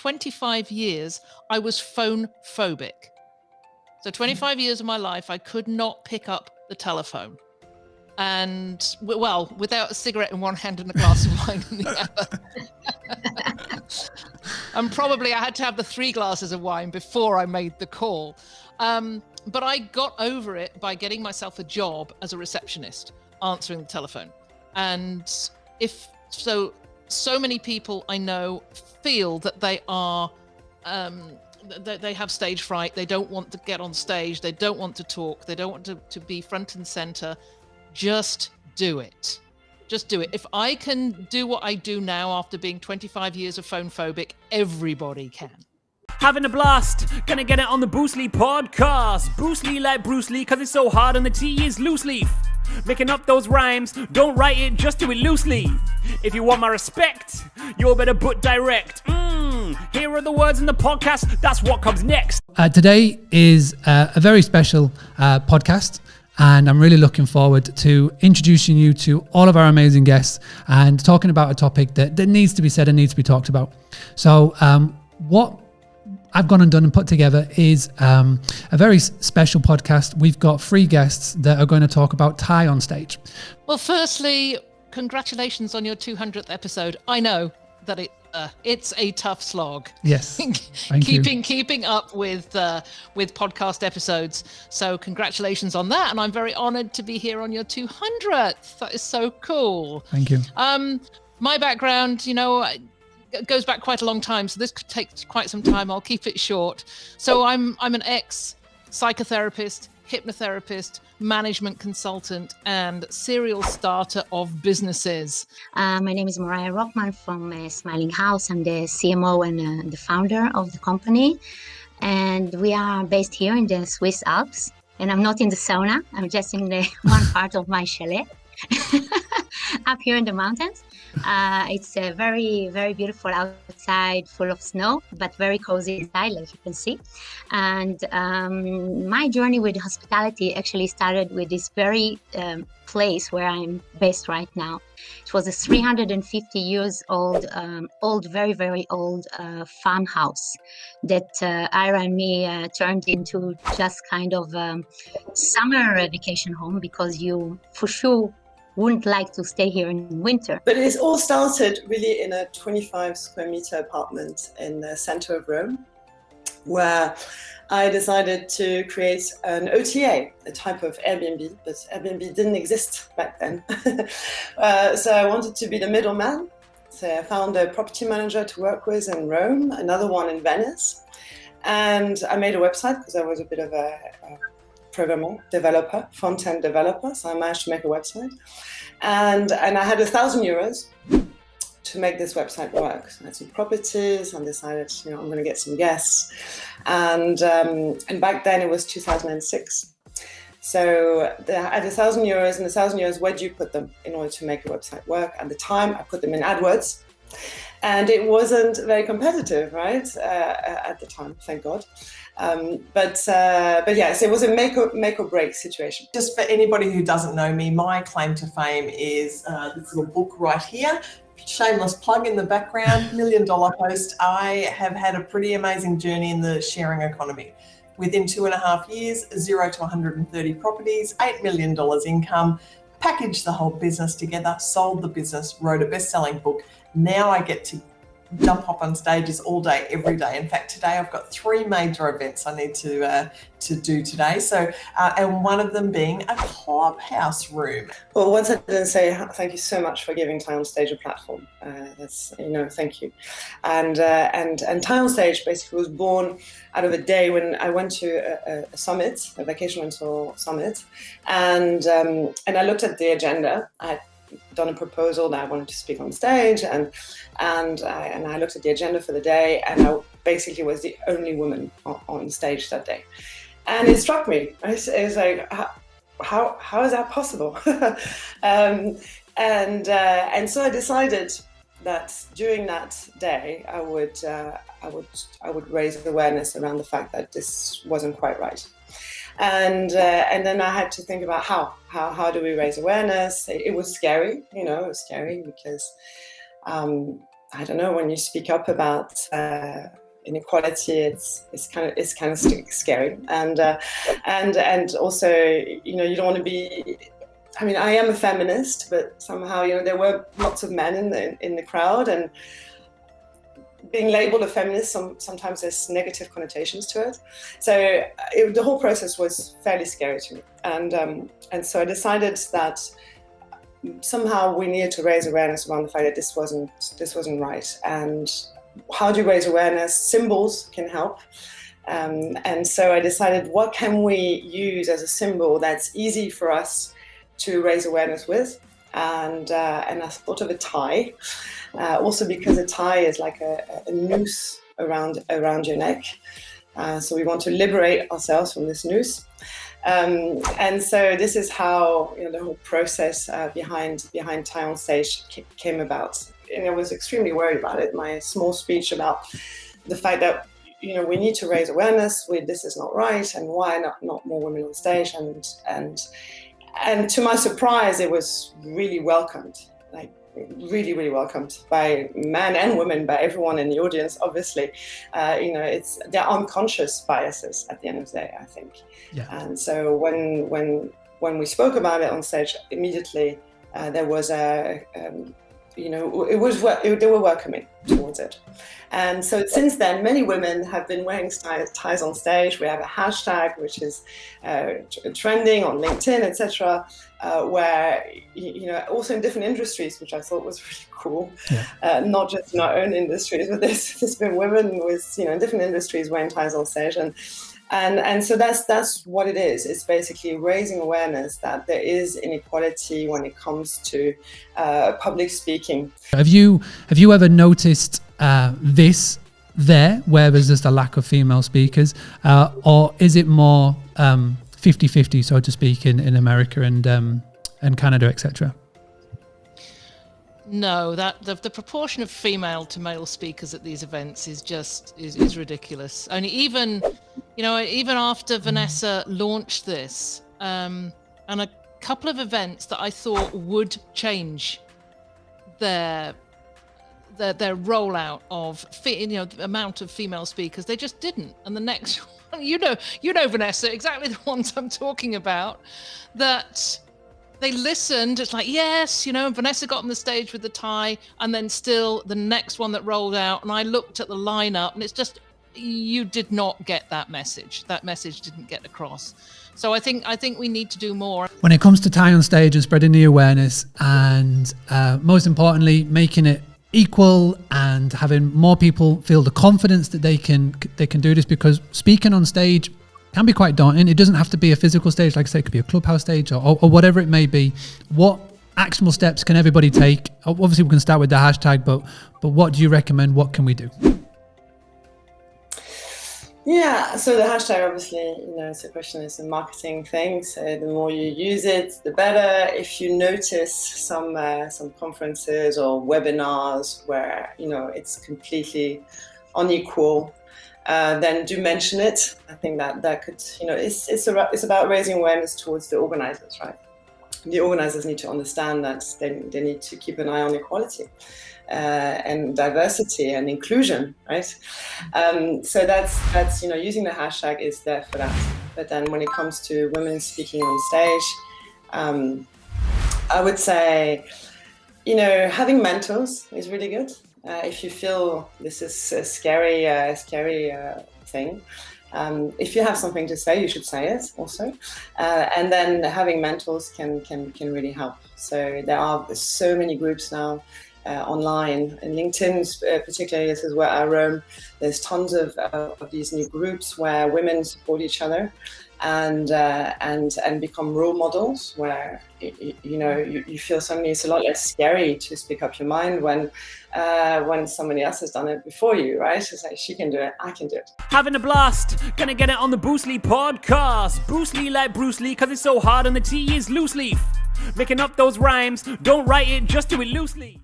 25 years, I was phone phobic. So 25 years of my life, I could not pick up the telephone. And, well, without a cigarette in one hand and a glass of wine in the other. And probably I had to have the 3 glasses of wine before I made the call. But I got over it by getting myself a job as a receptionist, answering the telephone. And so many people I know feel that they are, they have stage fright. They don't want to get on stage. They don't want to talk. They don't want to be front and center. Just do it. Just do it. If I can do what I do now after being 25 years of phone phobic, everybody can. Having a blast, gonna get it on the Bruce Lee podcast. Bruce Lee like Bruce Lee, cause it's so hard and the T is loose leaf. Making up those rhymes, don't write it, just do it loosely. If you want my respect, you better put direct. Here are the words in the podcast, that's what comes next. Today is a very special podcast. And I'm really looking forward to introducing you to all of our amazing guests and talking about a topic that needs to be said and needs to be talked about. So what I've gone and done and put together is a very special podcast. We've got 3 guests that are going to talk about Tieonstage. Well, firstly, congratulations on your 200th episode. I know that it's a tough slog. Yes, keeping up with podcast episodes. So congratulations on that, and I'm very honoured to be here on your 200th. That is so cool. Thank you. My background, goes back quite a long time, so this could take quite some time. I'll keep it short. So I'm an ex-psychotherapist, hypnotherapist, management consultant, and serial starter of businesses. My name is Mariah Rockman from Smiling House. I'm the CMO and the founder of the company. And we are based here in the Swiss Alps. And I'm not in the sauna. I'm just in the one part of my chalet up here in the mountains. It's very, very beautiful outside, full of snow, but very cozy inside, like you can see. And my journey with hospitality actually started with this very place where I'm based right now. It was a 350 years old, very, very old farmhouse that Ira and me turned into just kind of summer vacation home, because you, for sure, wouldn't like to stay here in winter. But it all started really in a 25 square meter apartment in the center of Rome, where I decided to create an OTA, a type of Airbnb, but Airbnb didn't exist back then. So I wanted to be the middleman. So I found a property manager to work with in Rome, another one in Venice. And I made a website because I was a bit of a programmer, developer, front-end developer. So I managed to make a website. And I had €1,000 to make this website work. So I had some properties and decided, I'm going to get some guests. And back then it was 2006. So I had €1,000, and €1,000, where do you put them in order to make a website work? At the time, I put them in AdWords. And it wasn't very competitive, right? At the time, thank God. But yes, it was a make or break situation. Just for anybody who doesn't know me, my claim to fame is this little book right here. Shameless plug in the background, $1 Million Host. I have had a pretty amazing journey in the sharing economy. Within 2.5 years, 0 to 130 properties, $8 million income, packaged the whole business together, sold the business, wrote a best-selling book. Now I get to jump up on stages all day, every day. In fact, today I've got 3 major events I need to do today. So, and one of them being a clubhouse room. Well, once I didn't say thank you so much for giving Tieonstage a platform. That's thank you. And Tieonstage basically was born out of a day when I went to a summit, a vacation rental summit, and I looked at the agenda. I had done a proposal that I wanted to speak on stage, and I looked at the agenda for the day, and I basically was the only woman on stage that day, and it struck me. It was like, how is that possible? And so I decided that during that day I would raise awareness around the fact that this wasn't quite right. And then I had to think about how do we raise awareness. It was scary, it was scary because I don't know, when you speak up about inequality, it's kind of scary, and also, you know, you don't want to be. I mean, I am a feminist, but somehow, you know, there were lots of men in the crowd, and being labeled a feminist, sometimes there's negative connotations to it. So the whole process was fairly scary to me, and so I decided that somehow we needed to raise awareness around the fact that this wasn't right. And how do you raise awareness? Symbols can help. And so I decided, what can we use as a symbol that's easy for us to raise awareness with? And I thought of a tie, also because a tie is like a noose around your neck. So we want to liberate ourselves from this noose. And so this is how, you know, the whole process behind Tieonstage came about. And I was extremely worried about it. My small speech about the fact that, you know, we need to raise awareness. This is not right, and why not more women on stage? And to my surprise, it was really welcomed, like really, really welcomed by men and women, by everyone in the audience. Obviously, you know, they're unconscious biases at the end of the day, I think. Yeah. And so when we spoke about it on stage, immediately there was you know, they were welcoming towards it. And so since then, many women have been wearing ties on stage. We have a hashtag which is trending on LinkedIn, etc., where, you know, also in different industries, which I thought was really cool. Yeah. Not just in our own industries, but there's been women with, you know, in different industries wearing ties on stage, and so that's what it is. It's basically raising awareness that there is inequality when it comes to public speaking. Have you ever noticed this there, where there's just a lack of female speakers, or is it more 50-50, so to speak, in America and Canada, etc.? No, that the proportion of female to male speakers at these events is ridiculous. Only even after Vanessa launched this, and a couple of events that I thought would change their rollout of the amount of female speakers, they just didn't. And the next one, you know Vanessa, exactly the ones I'm talking about, that they listened. It's like, yes, you know, and Vanessa got on the stage with the tie, and then still the next one that rolled out, and I looked at the lineup, and it's just, you did not get that message. That message didn't get across. So I think we need to do more. When it comes to Tieonstage and spreading the awareness, and most importantly, making it equal and having more people feel the confidence that they can do this, because speaking on stage can be quite daunting. It doesn't have to be a physical stage, like I say, it could be a clubhouse stage or whatever it may be. What actionable steps can everybody take? Obviously, we can start with the hashtag, but what do you recommend? What can we do? Yeah, so the hashtag, obviously, you know, it's a marketing thing. So the more you use it, the better. If you notice some conferences or webinars where, you know, it's completely unequal, then do mention it. I think that could, you know, it's about raising awareness towards the organizers, right? The organizers need to understand that they need to keep an eye on equality and diversity and inclusion, right? So that's you know, using the hashtag is there for that. But then when it comes to women speaking on stage, I would say, you know, having mentors is really good. If you feel this is a scary thing, if you have something to say, you should say it also. And then having mentors can really help. So there are so many groups now online, and LinkedIn particularly, this is where I roam. There's tons of these new groups where women support each other and become role models, where you feel suddenly it's a lot less scary to speak up your mind when somebody else has done it before you, right? It's like, she can do it, I can do it. Having a blast, gonna get it on the Bruce Lee podcast. Bruce Lee like Bruce Lee, cause it's so hard and the T is loose leaf. Making up those rhymes, don't write it, just do it loosely.